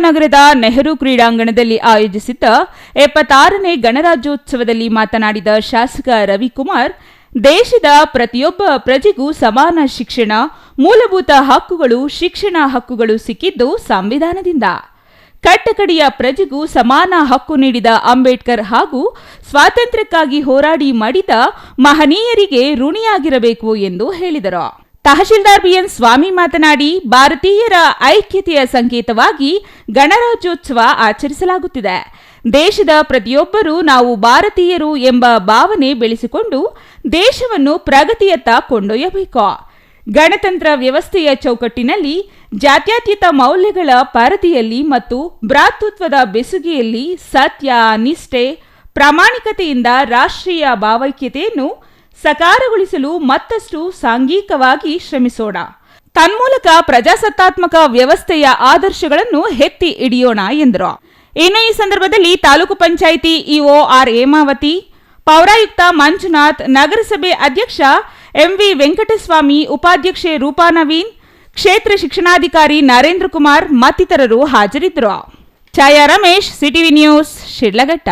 ನಗರದ ನೆಹರು ಕ್ರೀಡಾಂಗಣದಲ್ಲಿ ಆಯೋಜಿಸಿದ್ದ 76ನೇ ಗಣರಾಜ್ಯೋತ್ಸವದಲ್ಲಿ ಮಾತನಾಡಿದ ಶಾಸಕ ರವಿಕುಮಾರ್, ದೇಶದ ಪ್ರತಿಯೊಬ್ಬ ಪ್ರಜೆಗೂ ಸಮಾನ ಶಿಕ್ಷಣ, ಮೂಲಭೂತ ಹಕ್ಕುಗಳು, ಶಿಕ್ಷಣ ಹಕ್ಕುಗಳು ಸಿಕ್ಕಿದ್ದು ಸಂವಿಧಾನದಿಂದ. ಕಟ್ಟಕಡೆಯ ಪ್ರಜೆಗೂ ಸಮಾನ ಹಕ್ಕು ನೀಡಿದ ಅಂಬೇಡ್ಕರ್ ಹಾಗೂ ಸ್ವಾತಂತ್ರ್ಯಕ್ಕಾಗಿ ಹೋರಾಡಿ ಮಡಿದ ಮಹನೀಯರಿಗೆ ಋಣಿಯಾಗಿರಬೇಕು ಎಂದು ಹೇಳಿದರು. ತಹಶೀಲ್ದಾರ್ ಬಿಎನ್ ಸ್ವಾಮಿ ಮಾತನಾಡಿ, ಭಾರತೀಯರ ಐಕ್ಯತೆಯ ಸಂಕೇತವಾಗಿ ಗಣರಾಜ್ಯೋತ್ಸವ ಆಚರಿಸಲಾಗುತ್ತಿದೆ. ದೇಶದ ಪ್ರತಿಯೊಬ್ಬರೂ ನಾವು ಭಾರತೀಯರು ಎಂಬ ಭಾವನೆ ಬೆಳೆಸಿಕೊಂಡು ದೇಶವನ್ನು ಪ್ರಗತಿಯತ್ತ ಕೊಂಡೊಯ್ಯಬೇಕು. ಗಣತಂತ್ರ ವ್ಯವಸ್ಥೆಯ ಚೌಕಟ್ಟಿನಲ್ಲಿ ಜಾತ್ಯತೀತ ಮೌಲ್ಯಗಳ ಪರದೆಯಲ್ಲಿ ಮತ್ತು ಭ್ರಾತೃತ್ವದ ಬೆಸುಗೆಯಲ್ಲಿ ಸತ್ಯ, ನಿಷ್ಠೆ, ಪ್ರಾಮಾಣಿಕತೆಯಿಂದ ರಾಷ್ಟ್ರೀಯ ಭಾವೈಕ್ಯತೆಯನ್ನು ಸಕಾರಗೊಳಿಸಲು ಮತ್ತಷ್ಟು ಸಾಂಘಿಕವಾಗಿ ಶ್ರಮಿಸೋಣ. ತನ್ಮೂಲಕ ಪ್ರಜಾಸತ್ತಾತ್ಮಕ ವ್ಯವಸ್ಥೆಯ ಆದರ್ಶಗಳನ್ನು ಎತ್ತಿ ಹಿಡಿಯೋಣ ಎಂದರು. ಇನ್ನು ಈ ಸಂದರ್ಭದಲ್ಲಿ ತಾಲೂಕು ಪಂಚಾಯಿತಿ ಇಒ ಆರ್ ಹೇಮಾವತಿ, ಪೌರಾಯುಕ್ತ ಮಂಜುನಾಥ್, ನಗರಸಭೆ ಅಧ್ಯಕ್ಷ ಎಂವಿ ವೆಂಕಟಸ್ವಾಮಿ, ಉಪಾಧ್ಯಕ್ಷೆ ರೂಪಾ ನವೀನ್, ಕ್ಷೇತ್ರ ಶಿಕ್ಷಣಾಧಿಕಾರಿ ನರೇಂದ್ರ ಕುಮಾರ್ ಮತ್ತಿತರರು ಹಾಜರಿದ್ದರು. ಛಾಯಾ ರಮೇಶ್, ಸಿಟಿವಿ ನ್ಯೂಸ್, ಶಿಡ್ಲಘಟ್ಟ.